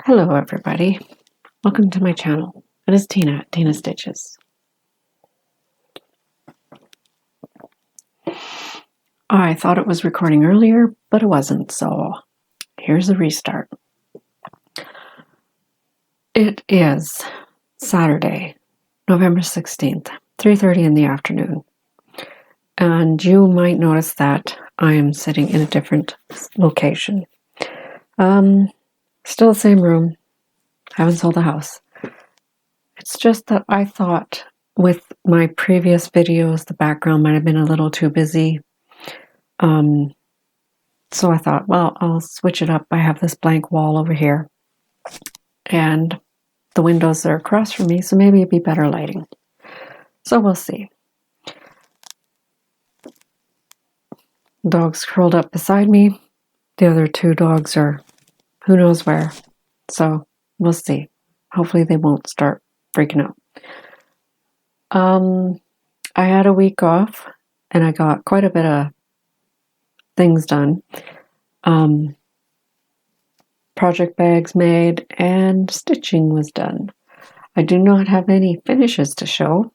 Hello everybody, welcome to my channel. It is Tina at Tina Stitches. I thought it was recording earlier, but it wasn't, so here's a restart. It is Saturday, November 16th, 3:30 in the afternoon. And you might notice that I am sitting in a different location. Still the same room, haven't sold the house. It's just that I thought with my previous videos, the background might have been a little too busy. So I thought, well, I'll switch it up. I have this blank wall over here, and the windows are across from me, so maybe it'd be better lighting. So we'll see. Dog's curled up beside me. The other two dogs are who knows where. So we'll see. Hopefully they won't start freaking out. I had a week off, and I got quite a bit of things done. Project bags made and stitching was done. I do not have any finishes to show,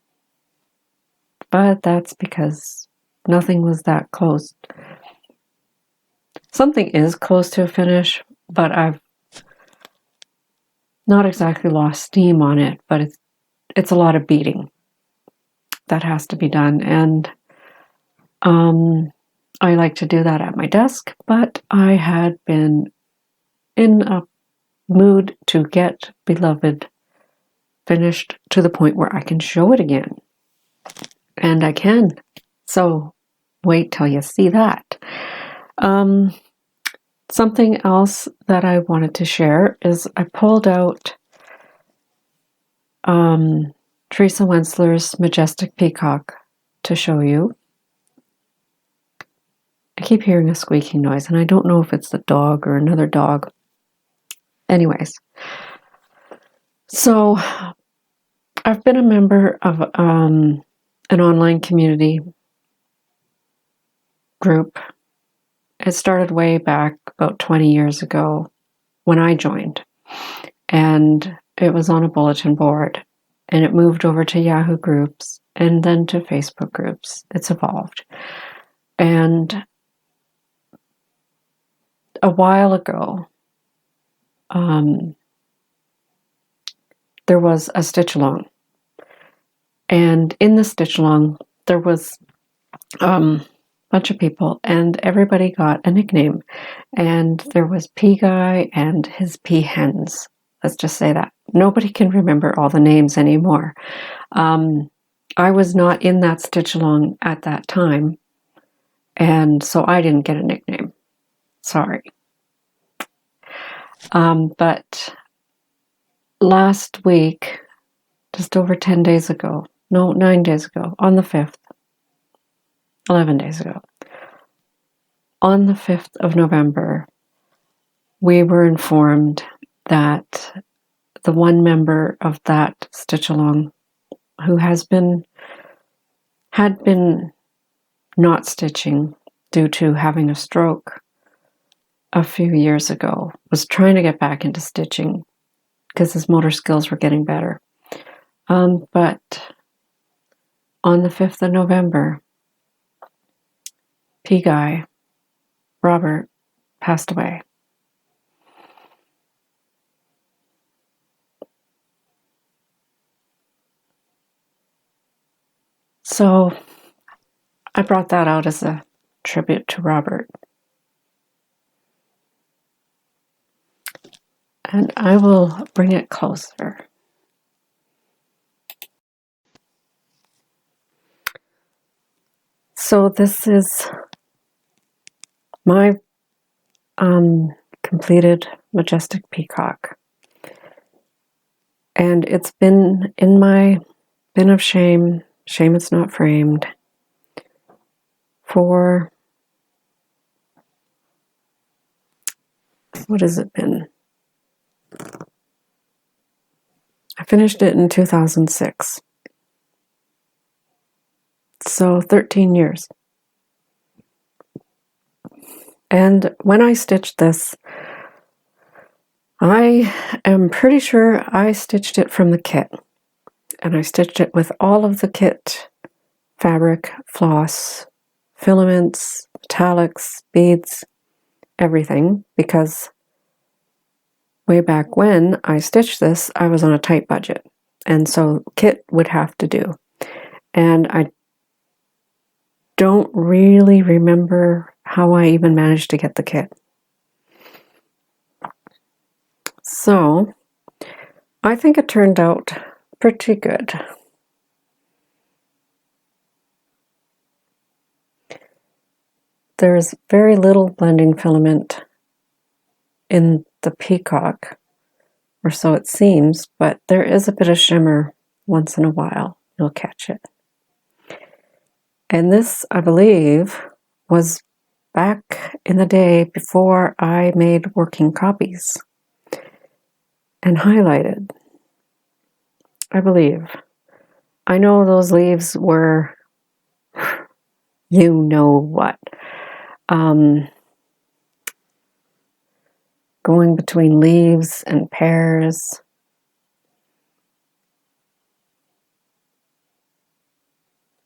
but that's because nothing was that close. Something is close to a finish, but I've not exactly lost steam on it, but it's a lot of beading that has to be done, and I like to do that at my desk, but I had been in a mood to get Beloved finished to the point where I can show it again. And I can. So wait till you see that. Something else that I wanted to share is I pulled out Teresa Wensler's Majestic Peacock to show you. I keep hearing a squeaking noise, and I don't know if it's the dog or another dog. Anyways, so I've been a member of an online community group. It started way back about 20 years ago when I joined, and it was on a bulletin board, and it moved over to Yahoo groups and then to Facebook groups. It's evolved. And a while ago, there was a stitch along, and in the stitch along there was a bunch of people, and everybody got a nickname, and there was P Guy and his P Hens. Let's just say that. Nobody can remember all the names anymore. I was not in that stitch along at that time, and so I didn't get a nickname. Sorry. But last week, just over 10 days ago, no, 9 days ago, on the 5th, 11 days ago, on the 5th of November, we were informed that the one member of that stitch along who had been not stitching due to having a stroke a few years ago, was trying to get back into stitching because his motor skills were getting better. But on the 5th of November, P Guy, Robert, passed away. So I brought that out as a tribute to Robert. And I will bring it closer. So this is my completed Majestic Peacock. And it's been in my bin of shame it's not framed, for, what has it been? I finished it in 2006. So 13 years. And when I stitched this, I am pretty sure I stitched it from the kit. And I stitched it with all of the kit fabric, floss, filaments, metallics, beads, everything, because way back when I stitched this, I was on a tight budget. And so kit would have to do. And I don't really remember how I even managed to get the kit. So I think it turned out pretty good. There's very little blending filament in the peacock, or so it seems, but there is a bit of shimmer once in a while. You'll catch it. And this, I believe, was back in the day before I made working copies and highlighted, I believe. I know those leaves were, you know what, going between leaves and pears.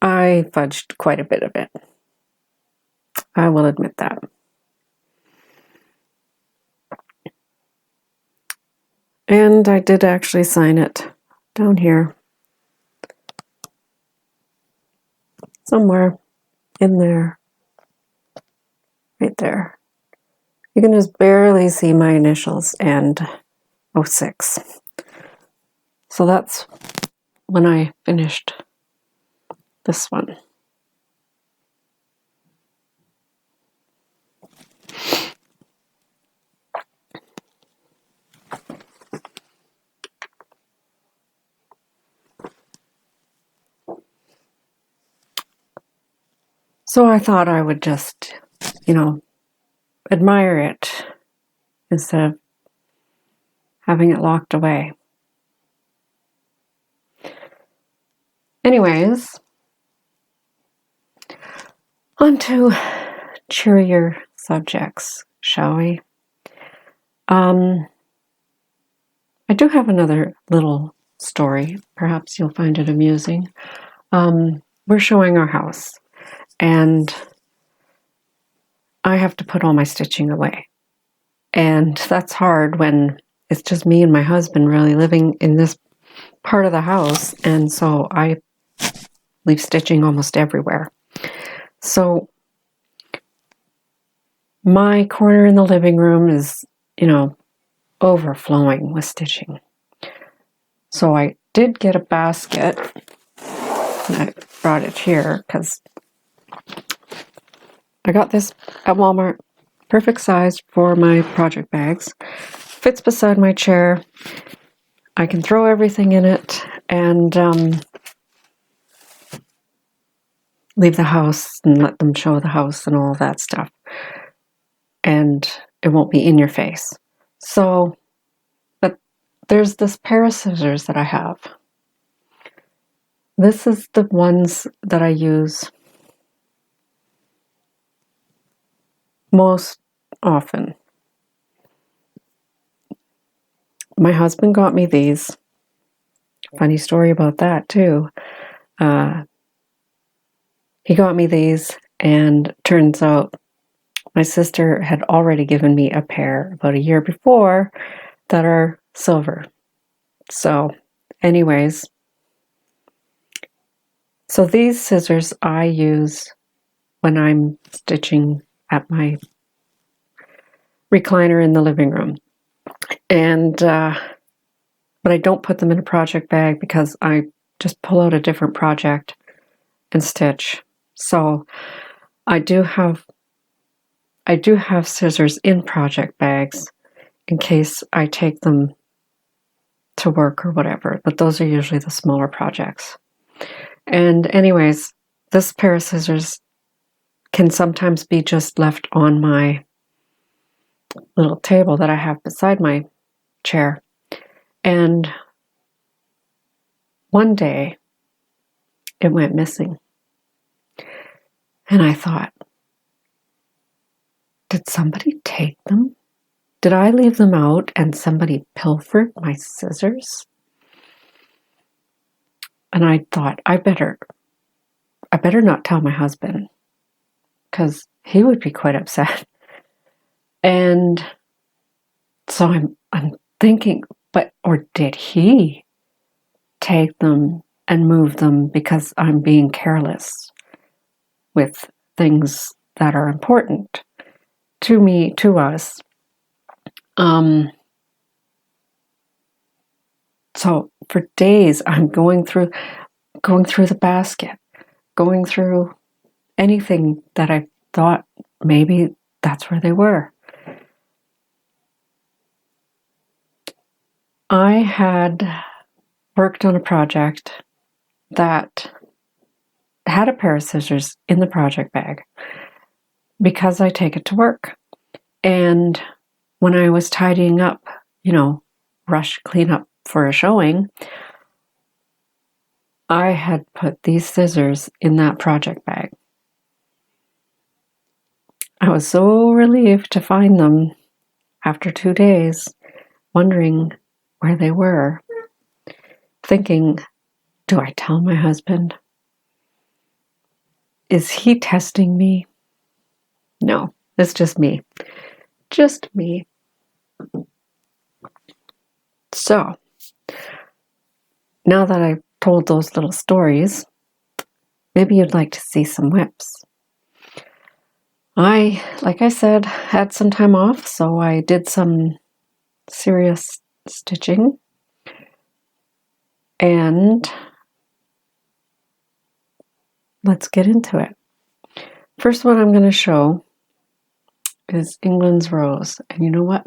I fudged quite a bit of it. I will admit that. And I did actually sign it down here. Somewhere in there. Right there. You can just barely see my initials and 06. So that's when I finished this one. So I thought I would just, admire it instead of having it locked away. Anyways, on to cheerier subjects, shall we? I do have another little story. Perhaps you'll find it amusing. We're showing our house, and I have to put all my stitching away. And that's hard when it's just me and my husband really living in this part of the house, and so I leave stitching almost everywhere. So my corner in the living room is, overflowing with stitching. So I did get a basket, and I brought it here because I got this at Walmart, perfect size for my project bags. Fits beside my chair. I can throw everything in it and leave the house and let them show the house and all that stuff. And it won't be in your face. So, but there's this pair of scissors that I have. This is the ones that I use most often. My husband got me these. Funny story about that too. He got me these, and turns out my sister had already given me a pair about a year before that are silver. So, anyways, so these scissors I use when I'm stitching at my recliner in the living room. And, but I don't put them in a project bag because I just pull out a different project and stitch. So I do have scissors in project bags in case I take them to work or whatever, but those are usually the smaller projects. And anyways, this pair of scissors can sometimes be just left on my little table that I have beside my chair. And one day it went missing. And I thought, did somebody take them? did I leave them out and somebody pilfered my scissors? And I thought, I better not tell my husband, because he would be quite upset. And so I'm thinking, or did he take them and move them because I'm being careless with things that are important to me, to us? So for days I'm going through the basket, going through anything that I thought maybe that's where they were. I had worked on a project that had a pair of scissors in the project bag because I take it to work. And when I was tidying up, rush cleanup for a showing, I had put these scissors in that project bag. I was so relieved to find them after 2 days, wondering where they were, thinking, do I tell my husband? Is he testing me? No, it's just me. Just me. So, now that I've told those little stories, maybe you'd like to see some whips. Like I said, had some time off, so I did some serious stitching. And let's get into it. First one I'm going to show is England's Rose. And you know what?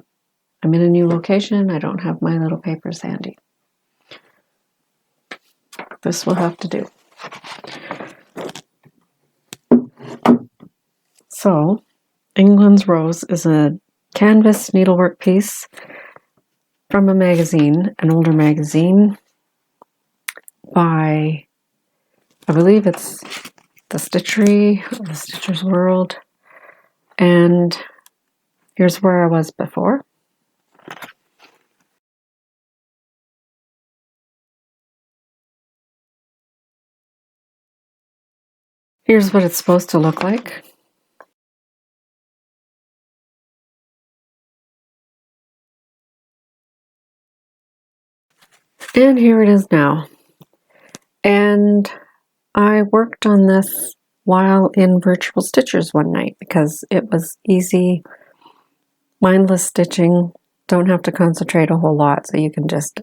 I'm in a new location. I don't have my little papers handy. This will have to do. So, England's Rose is a canvas needlework piece from a magazine, an older magazine by, I believe it's The Stitchery, or The Stitcher's World. And here's where I was before. Here's what it's supposed to look like. And here it is now. And I worked on this while in Virtual Stitchers one night because it was easy, mindless stitching. Don't have to concentrate a whole lot, so you can just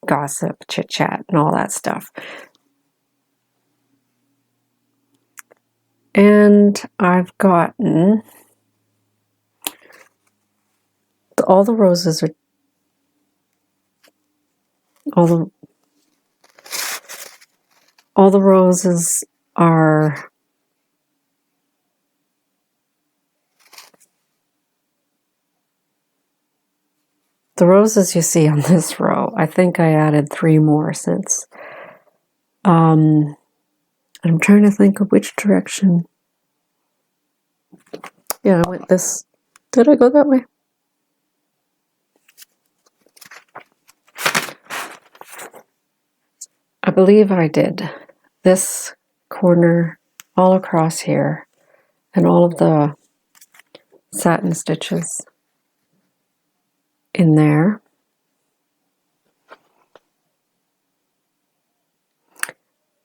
gossip, chit-chat, and all that stuff. And I've gotten all the roses are all the roses are the roses you see on this row. I think I added 3 more since. I'm trying to think of which direction. Yeah, I went this. Did I go that way? I believe I did. This corner all across here and all of the satin stitches in there.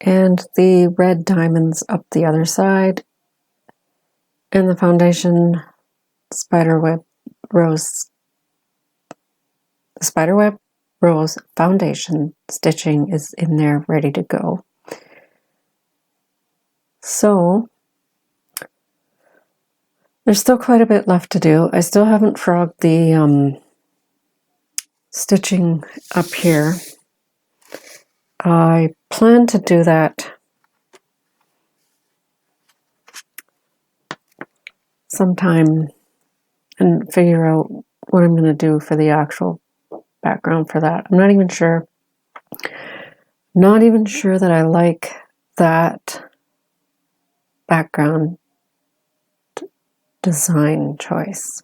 And the red diamonds up the other side. And the foundation spiderweb rose foundation stitching is in there ready to go. So there's still quite a bit left to do. I still haven't frogged the stitching up here. I plan to do that sometime and figure out what I'm going to do for the actual background for that. I'm not even sure. Not even sure that I like that background design choice.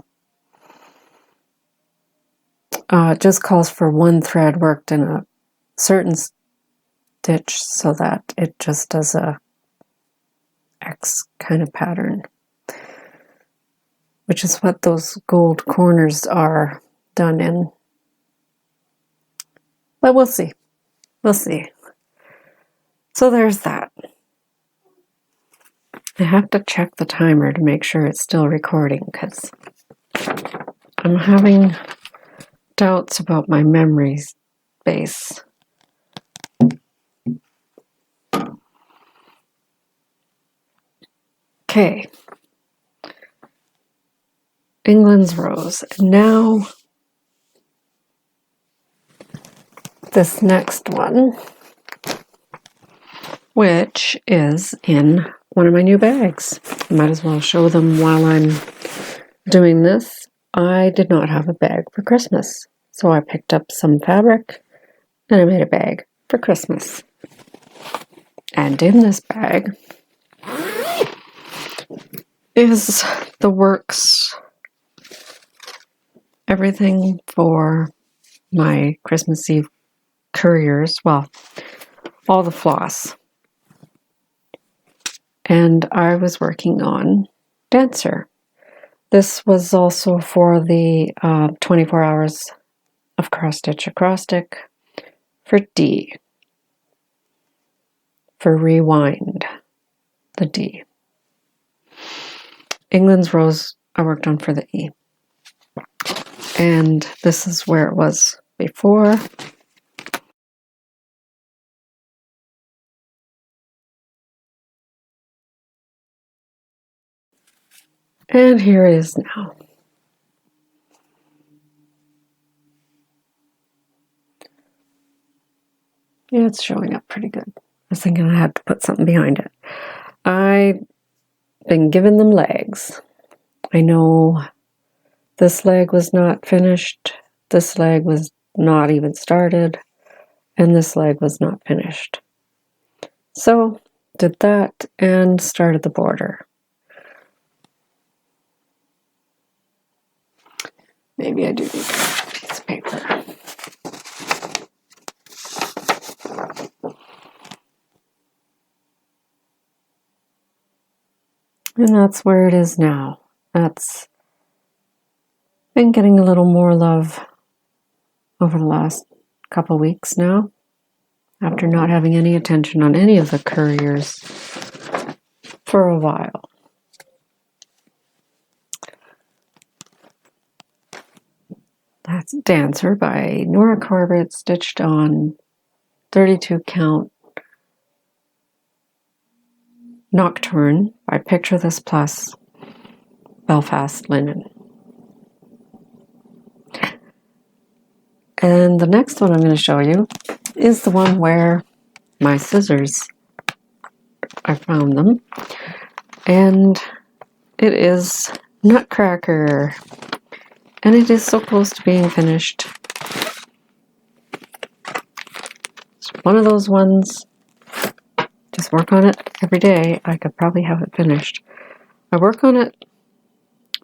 It just calls for one thread worked in a certain stitch so that it just does a X kind of pattern, which is what those gold corners are done in. But we'll see. We'll see. So there's that. I have to check the timer to make sure it's still recording because I'm having doubts about my memory space. Okay. England's Rose. Now this next one, which is in one of my new bags. Might as well show them while I'm doing this. I did not have a bag for Christmas, so I picked up some fabric and I made a bag for Christmas. And in this bag is the works, everything for my Christmas Eve couriers, well, all the floss. And I was working on Dancer. This was also for the 24 hours of cross-stitch acrostic for D, for rewind, the D. England's Rose I worked on for the E. And this is where it was before. And here it is now. Yeah, it's showing up pretty good. I was thinking I had to put something behind it. I've been giving them legs. I know this leg was not finished, this leg was not even started, and this leg was not finished. So, did that and started the border. Maybe I do need a piece of paper. And that's where it is now. That's been getting a little more love over the last couple weeks now, after not having any attention on any of the couriers for a while. That's Dancer by Nora Corbett, stitched on 32 count Nocturne by Picture This Plus Belfast Linen. And the next one I'm going to show you is the one where my scissors, I found them, and it is Nutcracker, and it is so close to being finished. It's one of those ones, just work on it every day. I could probably have it finished. I work on it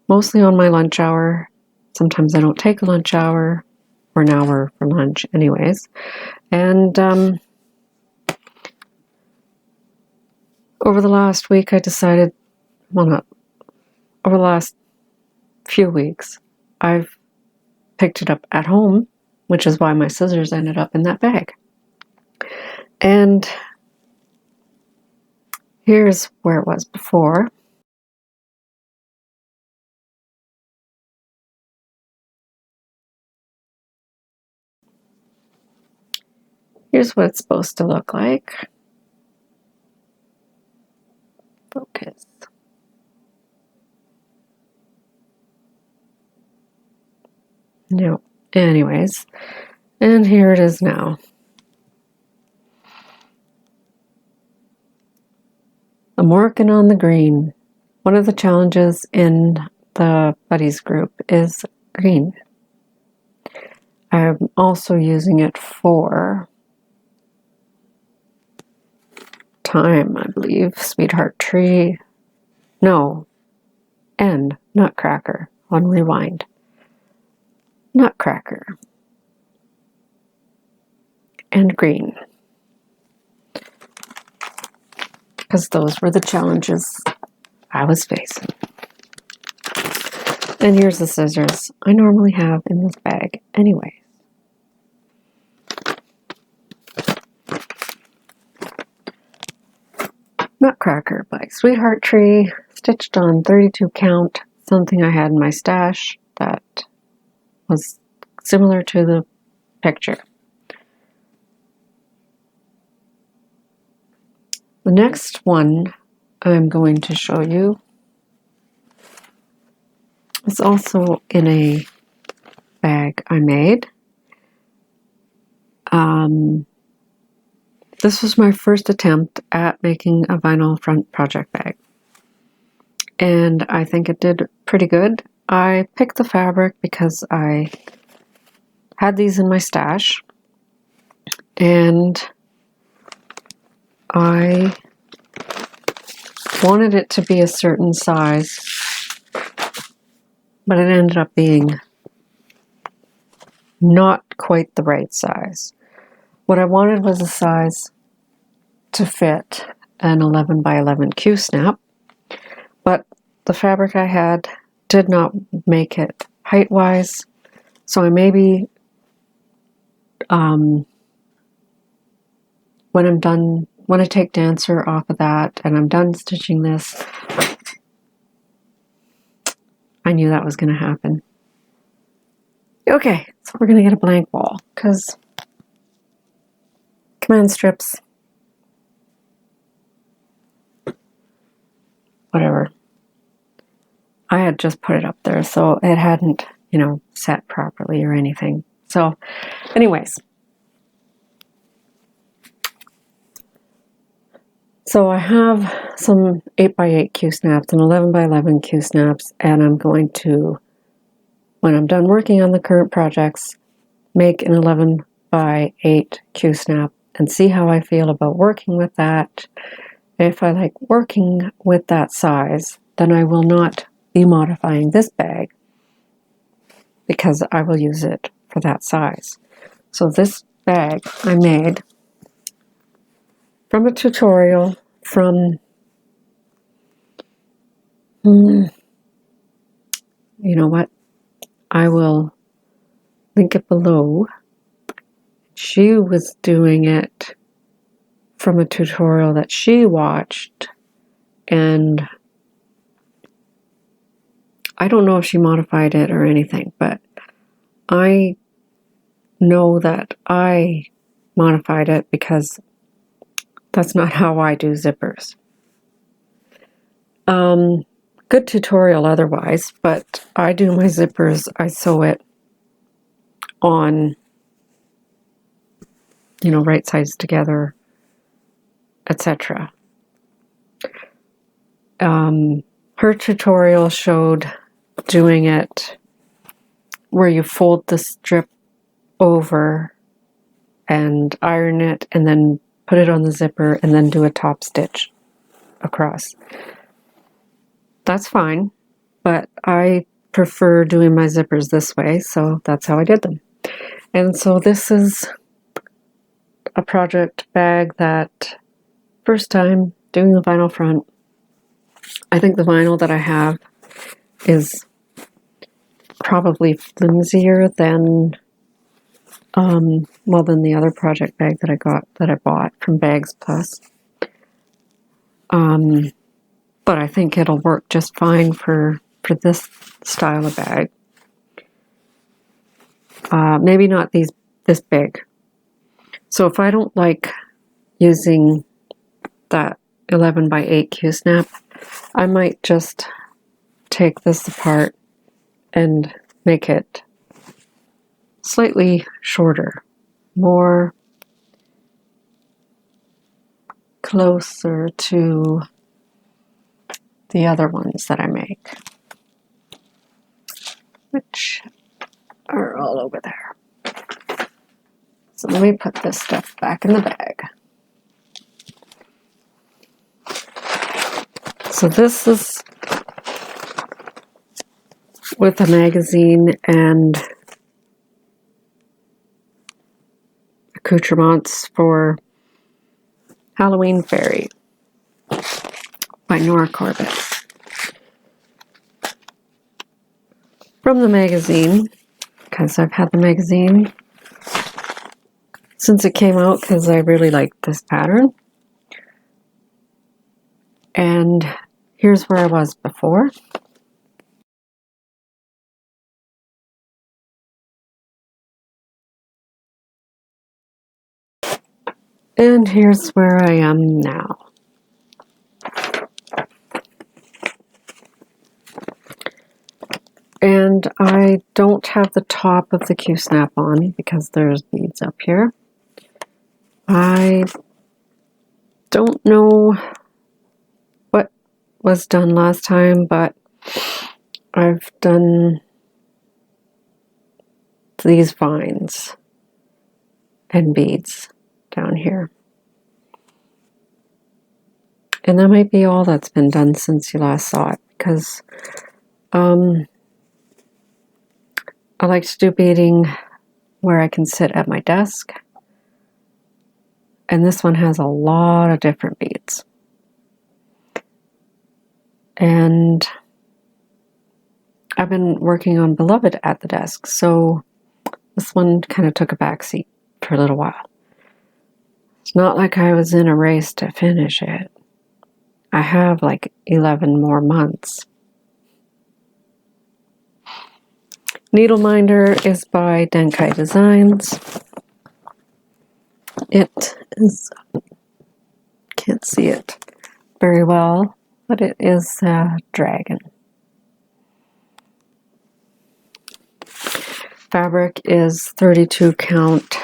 mostly on my lunch hour. Sometimes I don't take a lunch hour, or an hour for lunch anyways. And over the last week I decided, well, not over the last few weeks, I've picked it up at home, which is why my scissors ended up in that bag. And here's where it was before. Here's what it's supposed to look like. Focus. No. Anyways, and here it is now. I'm working on the green. One of the challenges in the buddies group is green. I'm also using it for Time, I believe. Sweetheart Tree. No. And Nutcracker on Rewind. Nutcracker, and green. Because those were the challenges I was facing. And here's the scissors I normally have in this bag anyway. Nutcracker by Sweetheart Tree, stitched on 32 count, something I had in my stash that was similar to the picture. The next one I'm going to show you is also in a bag I made. This was my first attempt at making a vinyl front project bag, and I think it did pretty good. I picked the fabric because I had these in my stash, and I wanted it to be a certain size, but it ended up being not quite the right size. What I wanted was a size to fit an 11 by 11 Q-snap, but the fabric I had did not make it height-wise, so I maybe, when I take Dancer off of that and I'm done stitching this, I knew that was going to happen. Okay, so we're going to get a blank wall, because command strips, whatever. I had just put it up there, so it hadn't, set properly or anything. So, anyways. So I have some 8x8 Q-snaps and 11 by 11 Q-snaps, and I'm going to, when I'm done working on the current projects, make an 11 by 8 Q-snap and see how I feel about working with that. If I like working with that size, then I will not be modifying this bag, because I will use it for that size. So this bag I made from a tutorial from, you know what, I will link it below. She was doing it from a tutorial that she watched, and I don't know if she modified it or anything, but I know that I modified it because that's not how I do zippers. Good tutorial otherwise, but I do my zippers, I sew it on, right sides together, etc. Her tutorial showed doing it where you fold the strip over and iron it and then put it on the zipper and then do a top stitch across. That's fine, but I prefer doing my zippers this way, so that's how I did them. And so this is a project bag that, first time doing the vinyl front. I think the vinyl that I have is probably flimsier than than the other project bag that I bought from Bags Plus. But I think it'll work just fine for this style of bag. Maybe not this big. So if I don't like using that 11 by 8 Q-snap, I might just take this apart and make it slightly shorter, more closer to the other ones that I make, which are all over there. So let me put this stuff back in the bag. So this is with a magazine and accoutrements for Halloween Fairy by Nora Corbett. From the magazine, because I've had the magazine since it came out, because I really liked this pattern. And here's where I was before. And here's where I am now. And I don't have the top of the Q-snap on because there's beads up here. I don't know what was done last time, but I've done these vines and beads down here. And that might be all that's been done since you last saw it, because I like to do beading where I can sit at my desk. And this one has a lot of different beads. And I've been working on Beloved at the desk, so this one kind of took a backseat for a little while. It's not like I was in a race to finish it. I have like 11 more months. Needle Minder is by Denkai Designs. It is, can't see it very well, but it is a dragon. Fabric is 32 count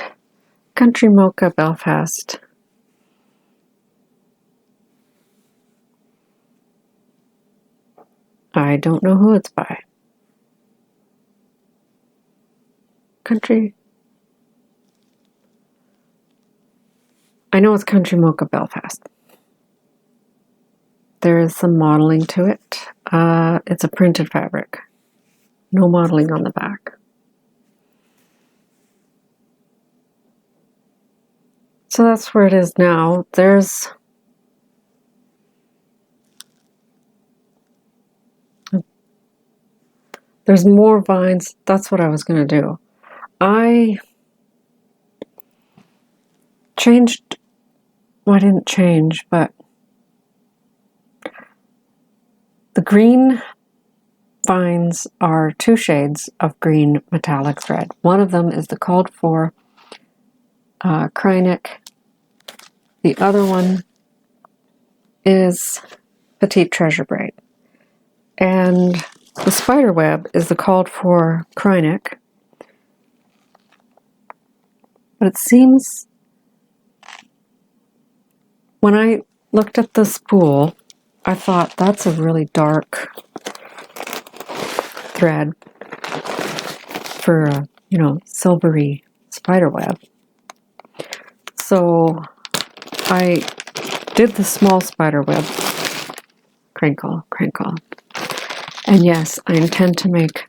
Country Mocha Belfast. I don't know who it's by. I know it's Country Mocha Belfast. There is some modeling to it. It's a printed fabric. No modeling on the back. So that's where it is now. There's more vines. That's what I was going to do. I changed, well, I didn't change, but the green vines are 2 shades of green metallic thread. One of them is the called for Krynic. The other one is Petite Treasure Braid. And the spider web is the called for Krynic. But it seems, when I looked at the spool, I thought that's a really dark thread for a, silvery spider web. So I did the small spider web, crinkle, crinkle. And yes, I intend to make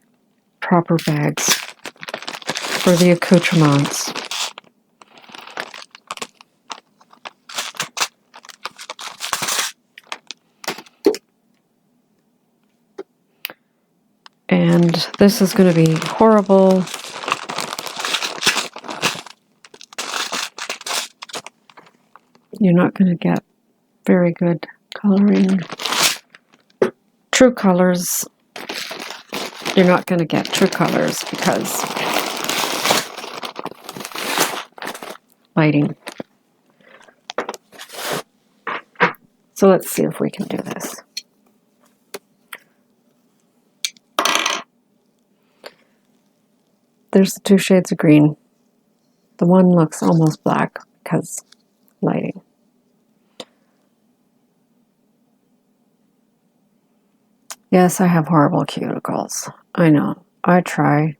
proper bags for the accoutrements. And this is going to be horrible. You're not going to get very good coloring. True colors, you're not going to get true colors because lighting. So let's see if we can do this. There's the 2 shades of green. The one looks almost black because lighting. Yes, I have horrible cuticles. I know. I try.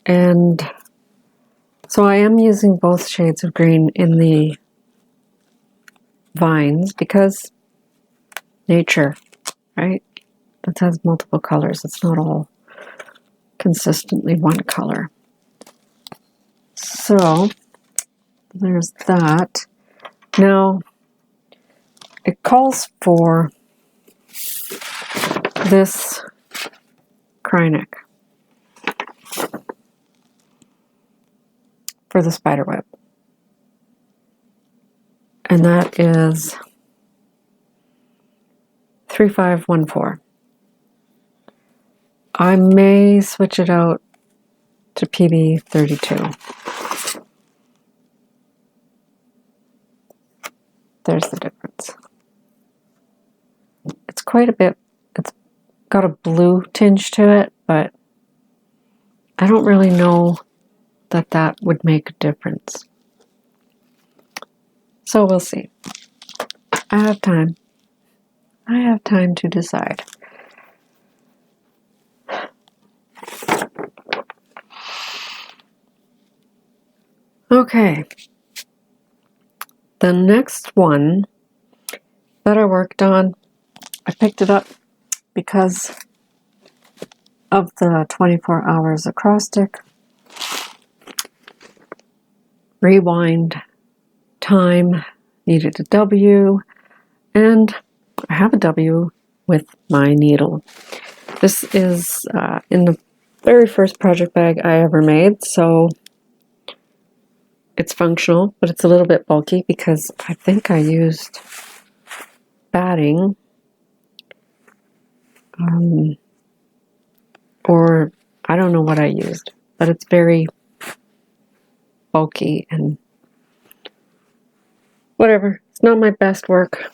And so I am using both shades of green in the vines because nature, right? that has multiple colors. It's not all consistently one color. So there's that. Now it calls for this Krynic for the spider web. And that is 3514. I may switch it out to PB32. There's the difference. It's quite a bit, it's got a blue tinge to it, but I don't really know that that would make a difference. So we'll see. I have time. I have time to decide. Okay. The next one that I worked on, I picked it up because of the 24 hours acrostic. Rewind time, needed a W, and I have a W with my needle. This is in the very first project bag I ever made, so it's functional, but it's a little bit bulky because I think I used batting, or I don't know what I used, but it's very bulky and whatever. It's not my best work.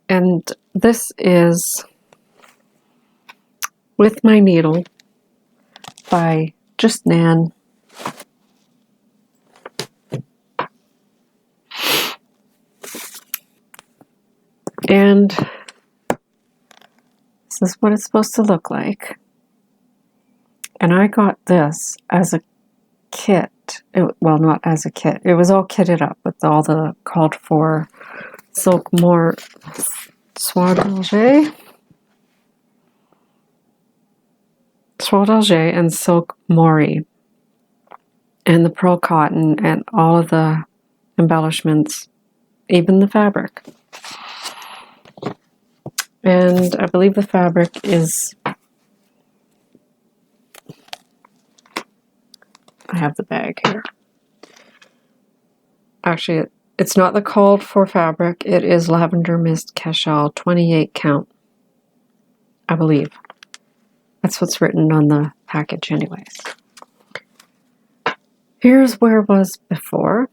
And this is With My Needle by Just Nan. And this is what it's supposed to look like. And I got this as a kit. Well, not as a kit. It was all kitted up with all the called for silk swaddle and silk mori, and the pearl cotton and all of the embellishments, even the fabric. And I believe the fabric is, I have the bag here. Actually, it's not the called for fabric. It is Lavender Mist Cashel 28 count, I believe. That's what's written on the package anyways. Here's where it was before.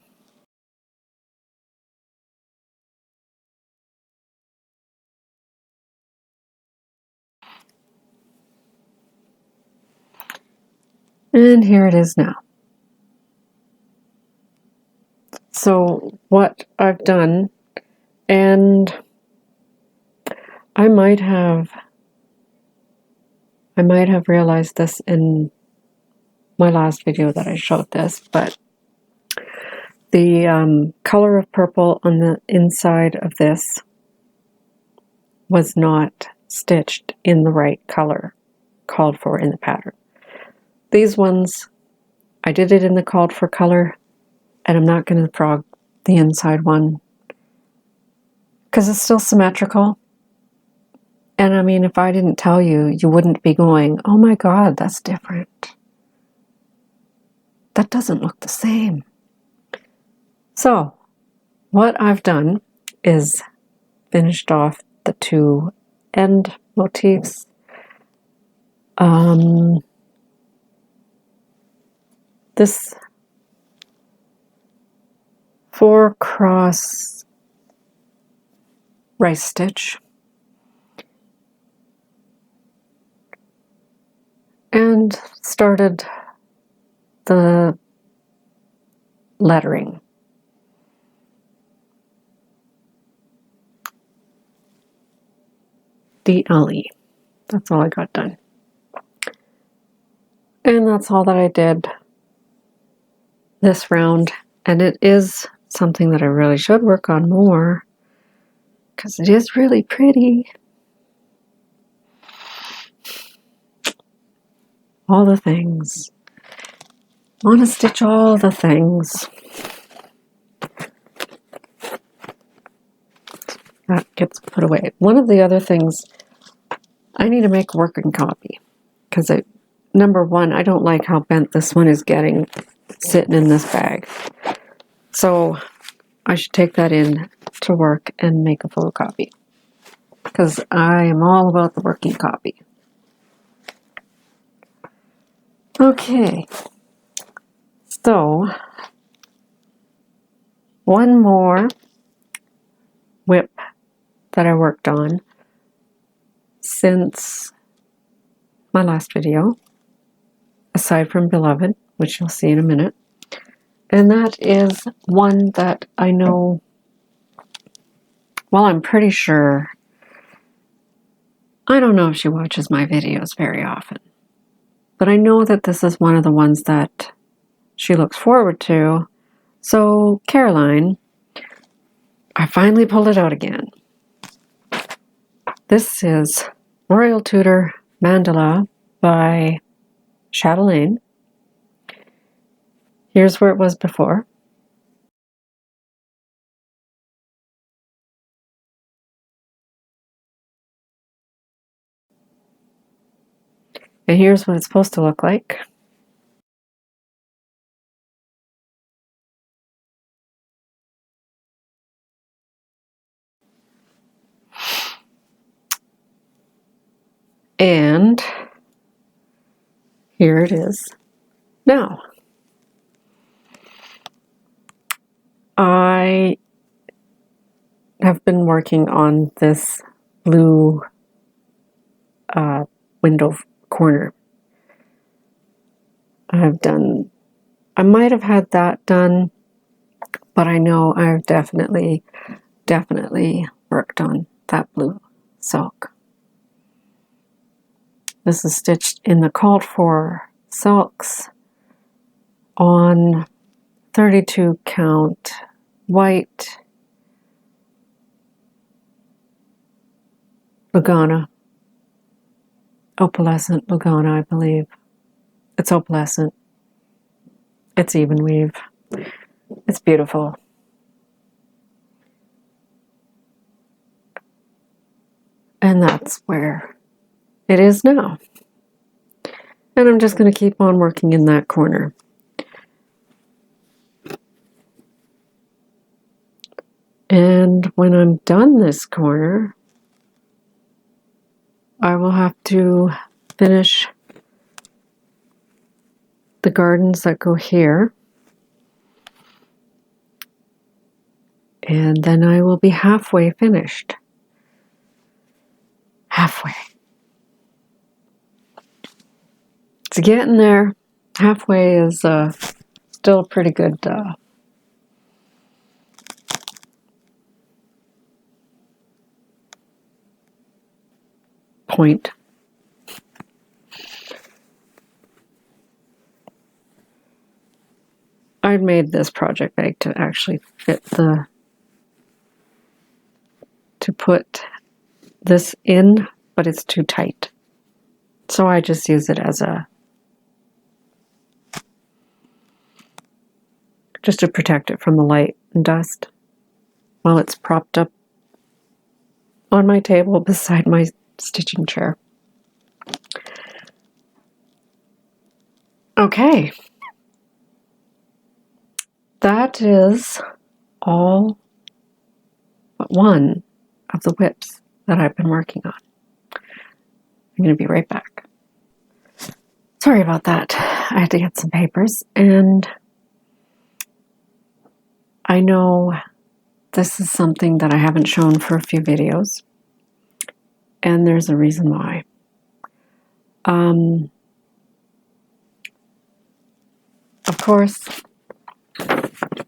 And here it is now. So what I've done, and I might have realized this in my last video that I showed this, but the color of purple on the inside of this was not stitched in the right color called for in the pattern. These ones, I did it in the called for color, and I'm not going to frog the inside one because it's still symmetrical. And I mean, if I didn't tell you, you wouldn't be going, oh my God, that's different. That doesn't look the same. So what I've done is finished off the two end motifs. This 4-cross rice stitch, and started the lettering. DLE. That's all I got done. And that's all that I did this round. And it is something that I really should work on more, because it is really pretty. All the things. I want to stitch all the things. That gets put away. One of the other things, I need to make a working copy because number one, I don't like how bent this one is getting sitting in this bag. So I should take that in to work and make a photocopy because I am all about the working copy. Okay, so one more whip that I worked on since my last video, aside from Beloved, which you'll see in a minute. And that is one that I know, well, I'm pretty sure, I don't know if she watches my videos very often, but I know that this is one of the ones that she looks forward to. So, Caroline, I finally pulled it out again. This is Royal Tudor Mandala by Chatelaine. Here's where it was before. And here's what it's supposed to look like. And here it is now. I have been working on this blue window corner. I might have had that done, but I know I've definitely worked on that blue silk. This is stitched in the called for silks on 32 count white Lugana, opalescent Lugana, I believe. It's opalescent. It's even weave. It's beautiful. And that's where it is now. And I'm just going to keep on working in that corner. And when I'm done this corner, I will have to finish the gardens that go here. And then I will be halfway finished. Halfway. It's getting there. Halfway is still a pretty good point. I made this project bag to actually fit to put this in, but it's too tight. So I just use it as just to protect it from the light and dust while it's propped up on my table beside my stitching chair. Okay. That is all but one of the whips that I've been working on. I'm going to be right back. Sorry about that. I had to get some papers, and I know this is something that I haven't shown for a few videos, and there's a reason why. Of course,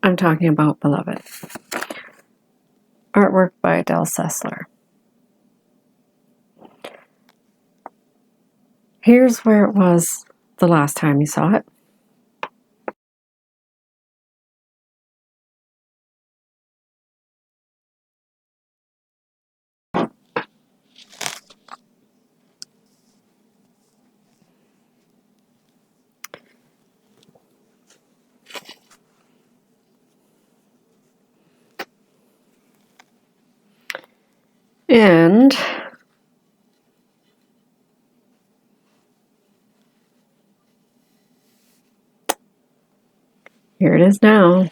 I'm talking about Beloved. Artwork by Adele Sessler. Here's where it was the last time you saw it. And here it is now.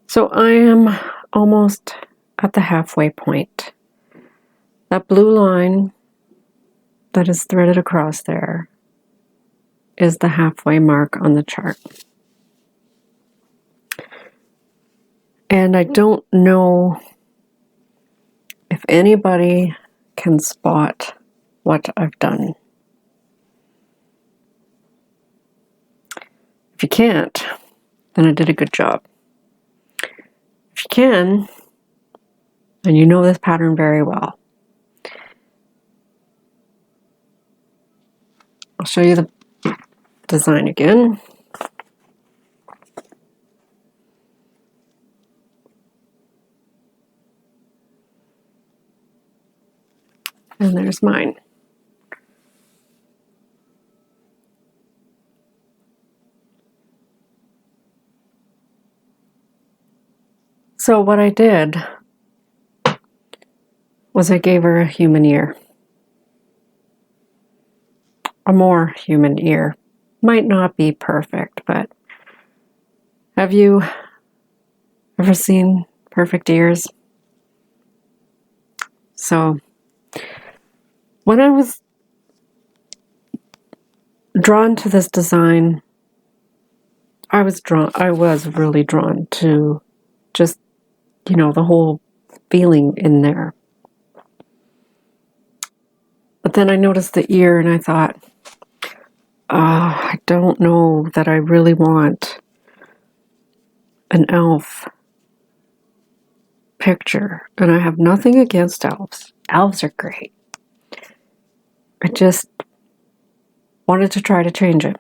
So I am almost at the halfway point. That blue line that is threaded across there is the halfway mark on the chart. And I don't know if anybody can spot what I've done. If you can't, then I did a good job. If you can, and you know this pattern very well, I'll show you the design again. And there's mine. So what I did was I gave her a human ear. A more human ear. Might not be perfect, but have you ever seen perfect ears? So when I was drawn to this design, I was really drawn to just, the whole feeling in there. But then I noticed the ear and I thought, I don't know that I really want an elf picture. And I have nothing against elves. Elves are great. I just wanted to try to change it.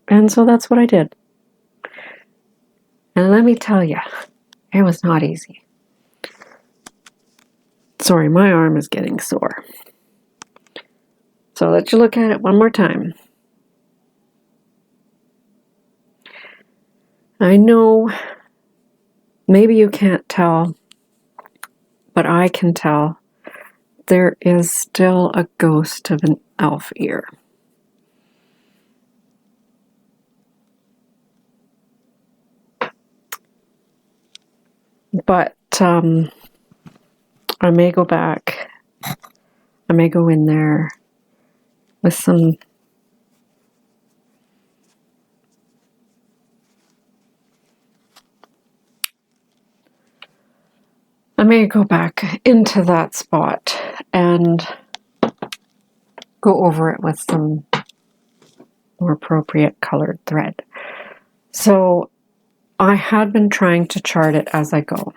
And so that's what I did. And let me tell you, it was not easy. Sorry, my arm is getting sore. So I'll let you look at it one more time. I know maybe you can't tell, but I can tell there is still a ghost of an elf ear. But I may go back. I may go in there with some I may go back into that spot and go over it with some more appropriate colored thread. So I had been trying to chart it as I go.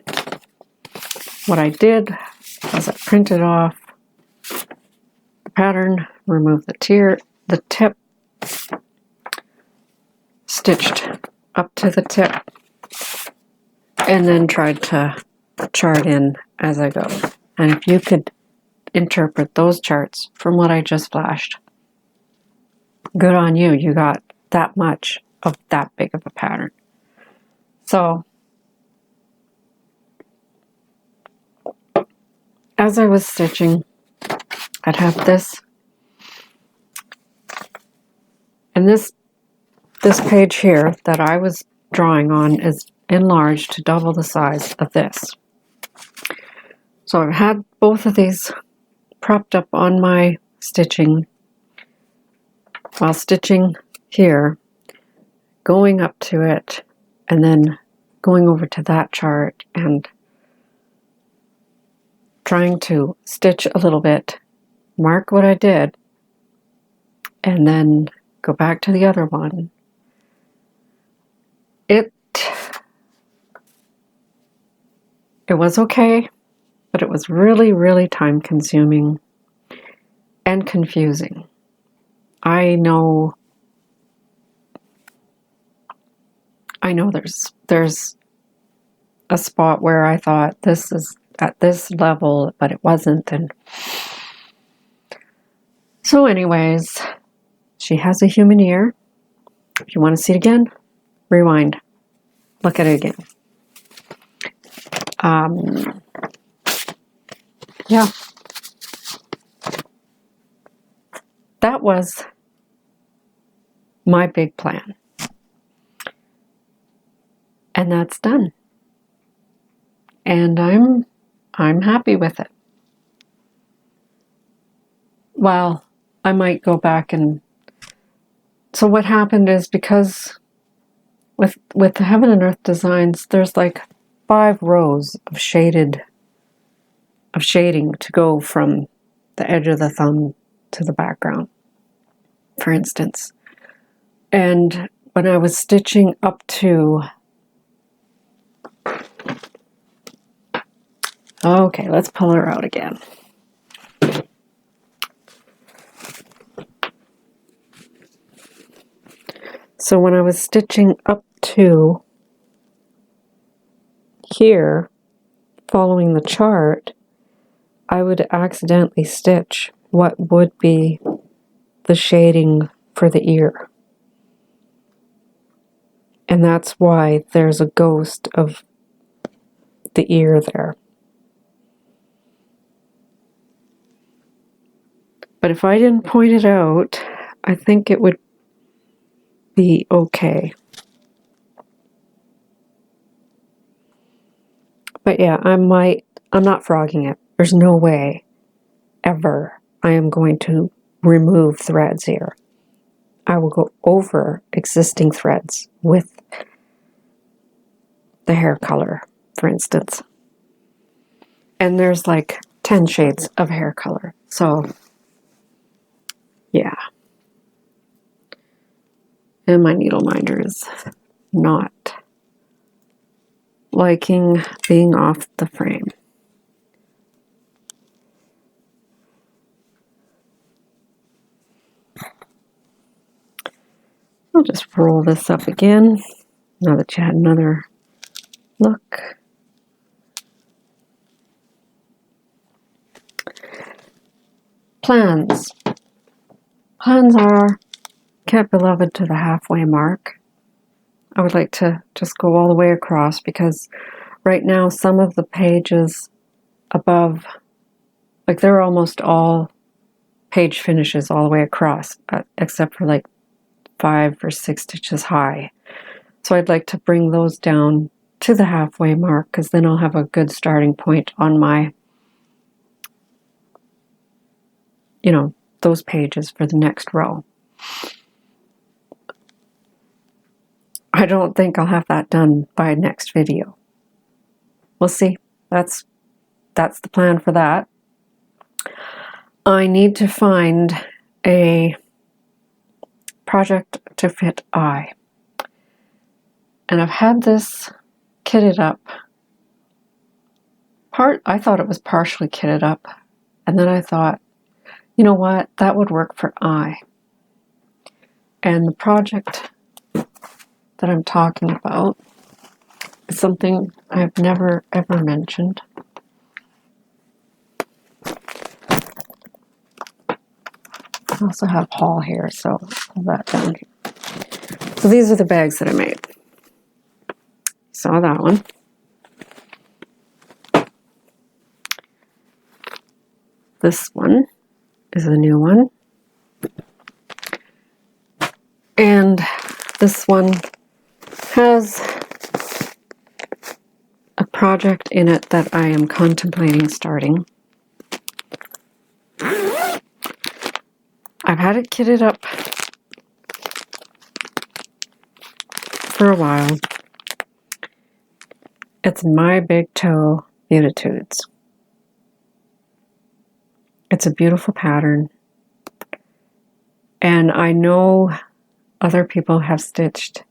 What I did was I printed off the pattern, removed the tip, stitched up to the tip, and then tried to chart in as I go. And if you could interpret those charts from what I just flashed, good on you. You got that much of that big of a pattern. So as I was stitching, I'd have this, and this page here that I was drawing on is enlarged to double the size of this. So I've had both of these propped up on my stitching while stitching here, going up to it, and then going over to that chart and trying to stitch a little bit, mark what I did, and then go back to the other one. It was okay, but it was really, really time consuming and confusing. I know there's a spot where I thought this is at this level, but it wasn't. And so anyways, She has a human ear. If you want to see it again, rewind. Look at it again. Yeah. That was my big plan. And that's done. And I'm happy with it. Well, I might go back and... So what happened is, because with the Heaven and Earth designs, there's like 5 rows of shading to go from the edge of the thumb to the background, for instance. And when I was stitching up to... Okay, let's pull her out again. So when I was stitching up to here, following the chart, I would accidentally stitch what would be the shading for the ear. And that's why there's a ghost of the ear there. But if I didn't point it out, I think it would be okay. But yeah, I'm not frogging it. There's no way ever I am going to remove threads here. I will go over existing threads with the hair color, for instance. And there's like 10 shades of hair color. So, yeah. And my needle minder is not liking being off the frame. I'll just roll this up again, now that you had another look. Plans. Plans are Cat Beloved to the halfway mark. I would like to just go all the way across, because right now some of the pages above, like they're almost all page finishes all the way across, except for like 5 or 6 stitches high. So I'd like to bring those down to the halfway mark, because then I'll have a good starting point on my, those pages for the next row. I don't think I'll have that done by next video. We'll see. That's the plan for that. I need to find a project to fit I. And I've had this kitted up. I thought it was partially kitted up. And then I thought, you know what? That would work for I. And the project that I'm talking about is something I've never ever mentioned. I also have haul here, so I'll pull that down here. So these are the bags that I made. Saw that one. This one is a new one. And this one has a project in it that I am contemplating starting. I've had it kitted up for a while. It's My Big Toe Beatitudes. It's a beautiful pattern. And I know other people have stitched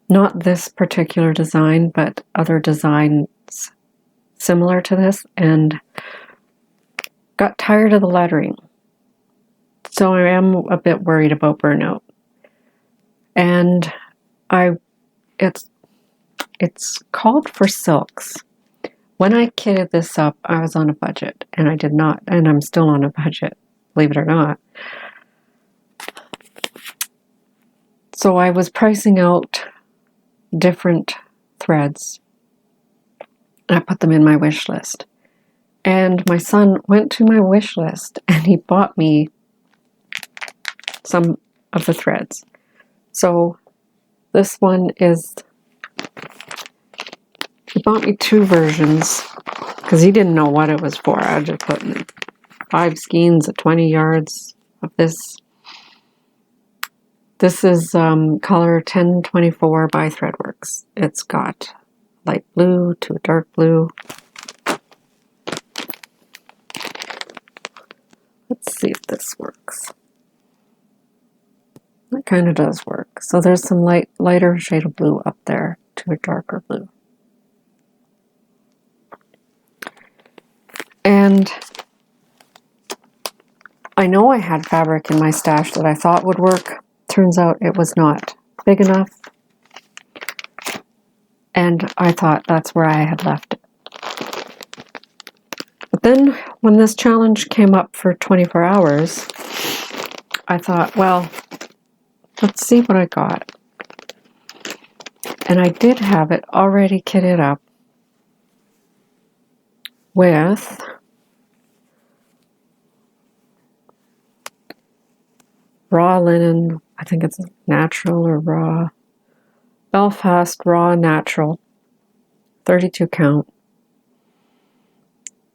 not this particular design, but other designs similar to this, and got tired of the lettering. So I am a bit worried about burnout. And it's called For Silks, When I kitted this up, I was on a budget, and I did not, and I'm still on a budget, believe it or not. So I was pricing out different threads. I put them in my wish list. And my son went to my wish list and he bought me some of the threads. So this one is, he bought me 2 versions because he didn't know what it was for. I just put in 5 skeins at 20 yards of this. This is color 1024 by Threadworks. It's got light blue to a dark blue. Let's see if this works. It kind of does work. So there's some lighter shade of blue up there to a darker blue. And I know I had fabric in my stash that I thought would work. Turns out it was not big enough. And I thought that's where I had left it. But then when this challenge came up for 24 hours, I thought, well, let's see what I got. And I did have it already kitted up with raw linen, I think it's natural or raw, Belfast raw natural, 32 count.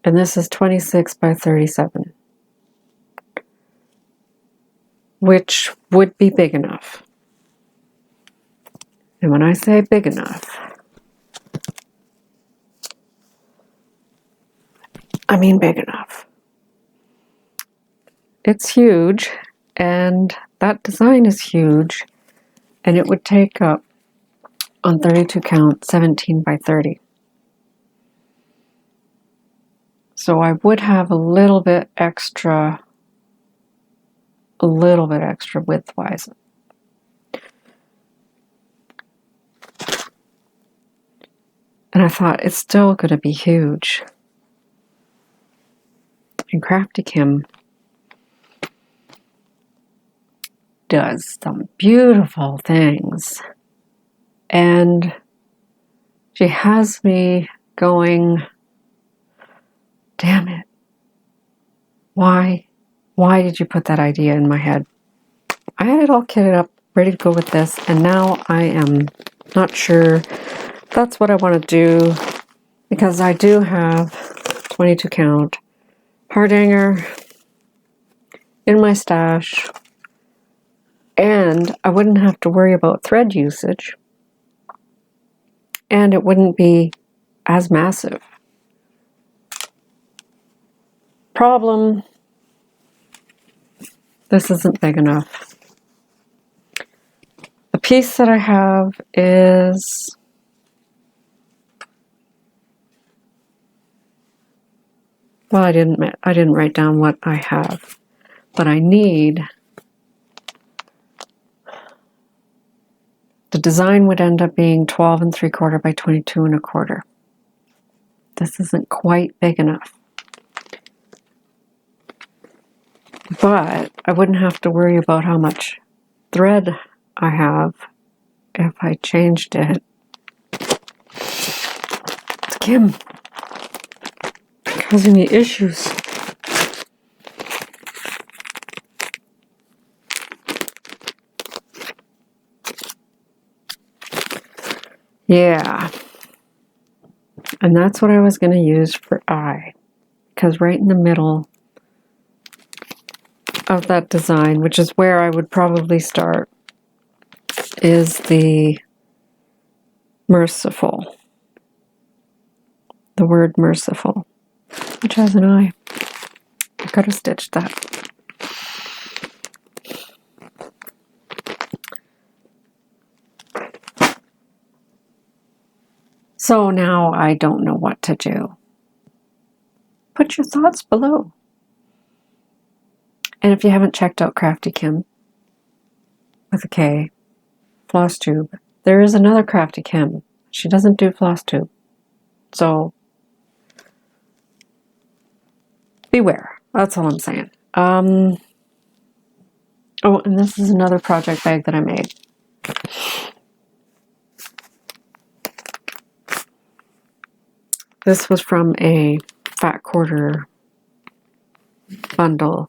And this is 26 by 37, which would be big enough. And when I say big enough, I mean big enough. It's huge, and that design is huge, and it would take up, on 32 count, 17 by 30. So I would have a little bit extra width-wise. And I thought, it's still going to be huge. And Crafty Kim does some beautiful things. And she has me going, damn it. Why did you put that idea in my head? I had it all kitted up, ready to go with this, and now I am not sure that's what I want to do, because I do have 22 count Hardanger in my stash, and I wouldn't have to worry about thread usage, and it wouldn't be as massive. Problem, this isn't big enough. The piece that I have is, well, I didn't write down what I have, but I need, the design would end up being 12 3/4 by 22 1/4. This isn't quite big enough. But I wouldn't have to worry about how much thread I have if I changed it. It's Kim causing me issues. Yeah. And that's what I was going to use for I. Because right in the middle of that design, which is where I would probably start, is the merciful. The word merciful, which has an I. I could have stitched that. So now I don't know what to do. Put your thoughts below. And if you haven't checked out Crafty Kim, with a K, Flosstube, there is another Crafty Kim. She doesn't do Flosstube. So beware. That's all I'm saying. Oh, and this is another project bag that I made. This was from a fat quarter bundle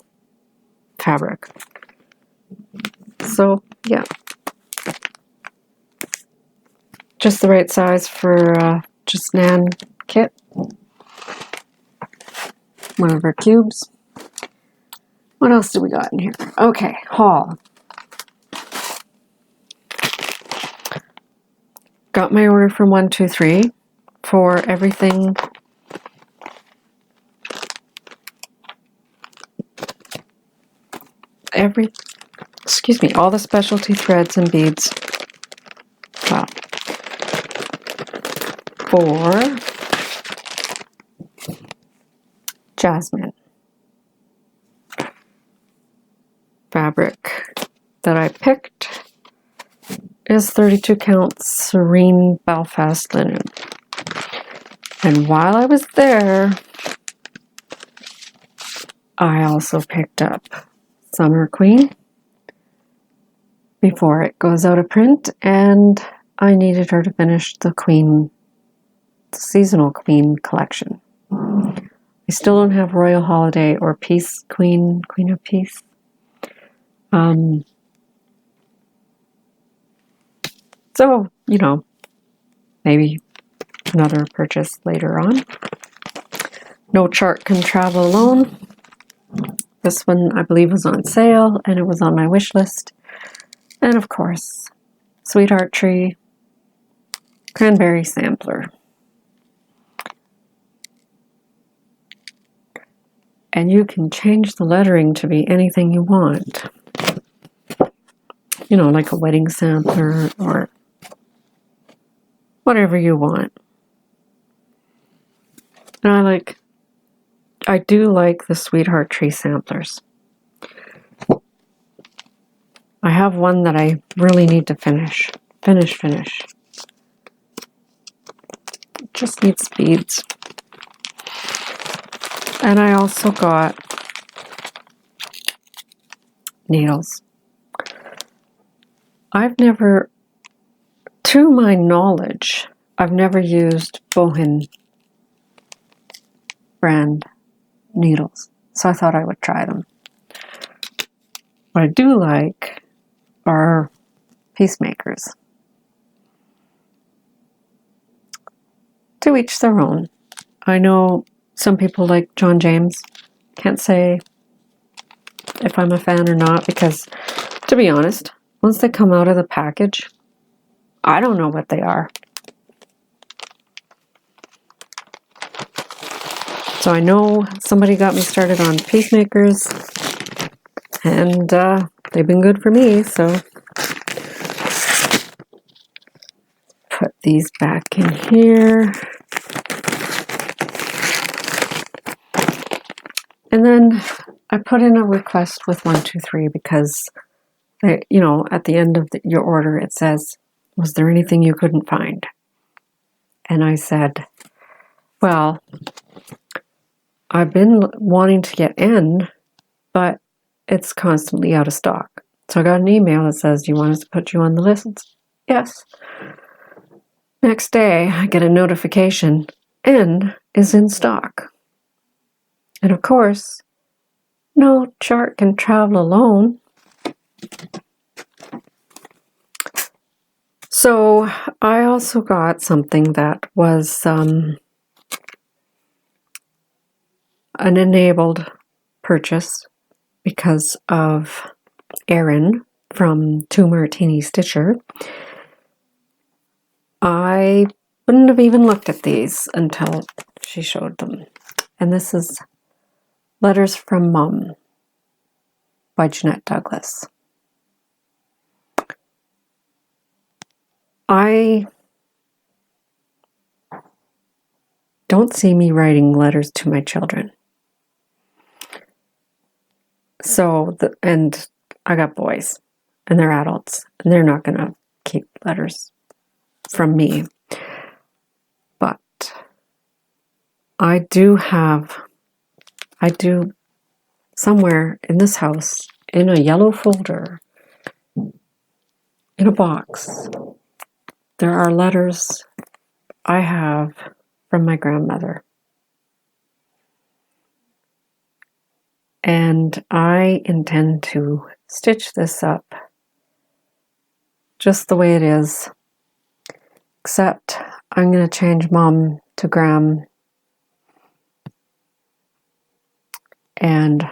fabric. So, yeah. Just the right size for just Nan kit. One of our cubes. What else do we got in here? Okay, haul. Got my order from 123 for everything. Excuse me, all the specialty threads and beads. Wow. For Jasmine. Fabric that I picked is 32 count Serene Belfast linen. And while I was there, I also picked up Summer Queen before it goes out of print, and I needed her to finish the seasonal Queen collection. I still don't have Royal Holiday or Peace Queen of Peace. So, you know, maybe another purchase later on. No Chart Can Travel Alone. This one, I believe, was on sale, and it was on my wish list. And, of course, Sweetheart Tree Cranberry Sampler. And you can change the lettering to be anything you want. You know, like a wedding sampler or whatever you want. And I do like the Sweetheart Tree samplers. I have one that I really need to finish. Finish. It just needs beads. And I also got needles. To my knowledge, I've never used Bohin brand needles, so I thought I would try them. What I do like are Peacemakers. To each their own. I know some people like John James. Can't say if I'm a fan or not, because, to be honest, once they come out of the package, I don't know what they are. So I know somebody got me started on Peacemakers, and they've been good for me, so put these back in here. And then I put in a request with 123 because, you know, at the end of your order it says, was there anything you couldn't find? And I said, well, I've been wanting to get N, but it's constantly out of stock. So I got an email that says, do you want us to put you on the list? Yes. Next day, I get a notification, N is in stock. And of course, no chart can travel alone. So I also got something that was an enabled purchase because of Erin from Two Martini Stitcher. I wouldn't have even looked at these until she showed them. And this is Letters from Mum by Jeanette Douglas. I don't see me writing letters to my children. So, and I got boys, and they're adults, and they're not going to keep letters from me. But I do have I do somewhere in this house, in a yellow folder, in a box, there are letters I have from my grandmother. And I intend to stitch this up just the way it is, except I'm going to change Mom to Gram and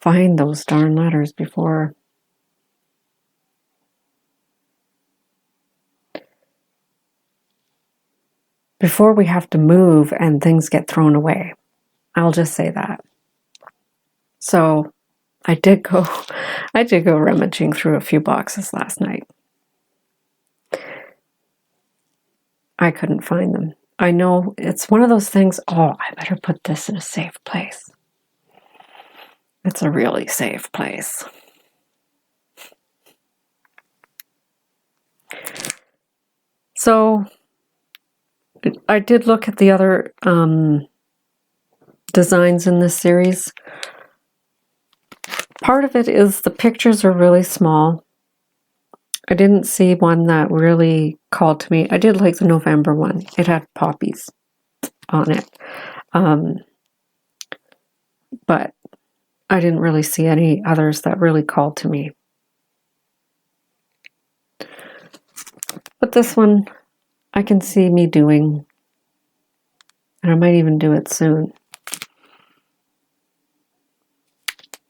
find those darn letters before we have to move and things get thrown away. I'll just say that. So I did go rummaging through a few boxes last night. I couldn't find them. I know it's one of those things, oh, I better put this in a safe place. It's a really safe place. So I did look at the other designs in this series. Part of it is the pictures are really small. I didn't see one that really called to me. I did like the November one. It had poppies on it. But I didn't really see any others that really called to me. But this one, I can see me doing, and I might even do it soon.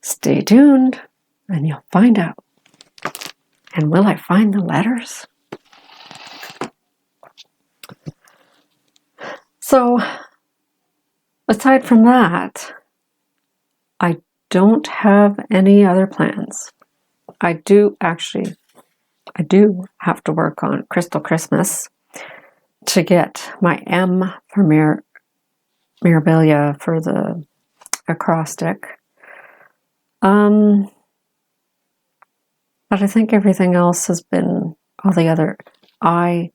Stay tuned, and you'll find out. And will I find the letters? So, aside from that, I don't have any other plans. I do have to work on Crystal Christmas to get my M for Mirabilia for the acrostic. But I think everything else has been all the other. I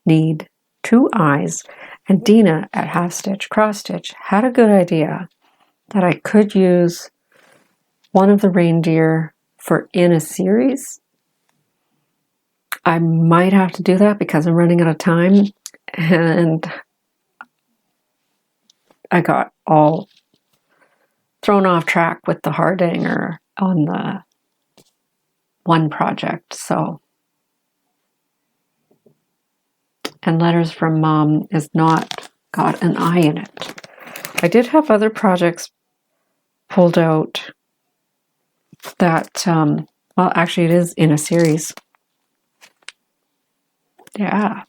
need 2 eyes, and Dina at Half Stitch Cross Stitch had a good idea that I could use one of the reindeer for in a series. I might have to do that because I'm running out of time, and I got all thrown off track with the Hardanger on the one project. So, and Letters from Mom is not got an eye in it. I did have other projects pulled out that, well, actually it is in a series. Yeah.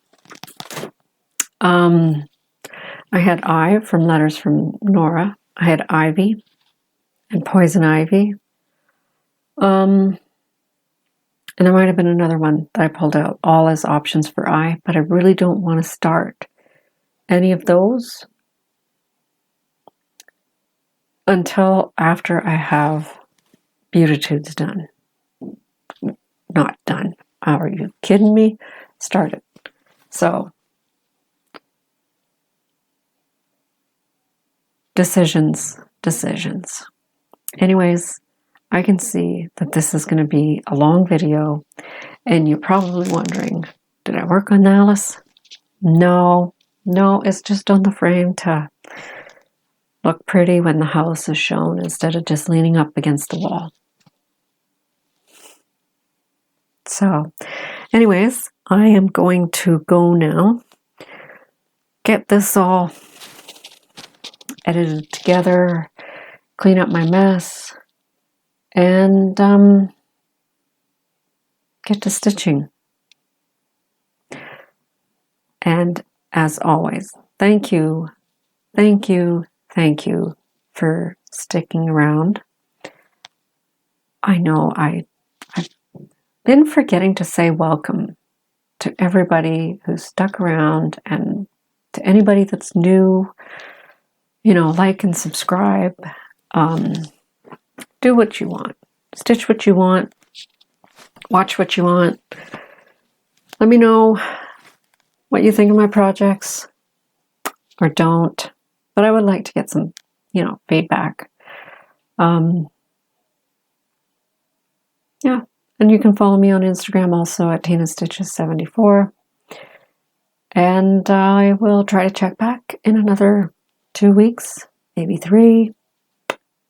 I had I from Letters from Nora. I had Ivy and Poison Ivy. And there might have been another one that I pulled out, all as options for I, but I really don't want to start any of those until after I have Beatitudes done. Not done. Are you kidding me? Started. So, decisions. Anyways, I can see that this is going to be a long video, and you're probably wondering, did I work on Alice? No, it's just on the frame to look pretty when the house is shown instead of just leaning up against the wall. So, anyways, I am going to go now, get this all edited together, clean up my mess, and get to stitching. And as always, thank you for sticking around. I know I've been forgetting to say welcome to everybody who's stuck around, and to anybody that's new. Like and subscribe. Do what you want. Stitch what you want. Watch what you want. Let me know what you think of my projects, or don't. But I would like to get some, feedback. Yeah, and you can follow me on Instagram also at TinaStitches74. And I will try to check back in another 2 weeks, maybe 3.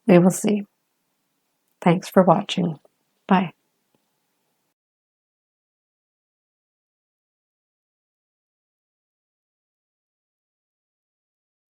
We will see. Thanks for watching. Bye.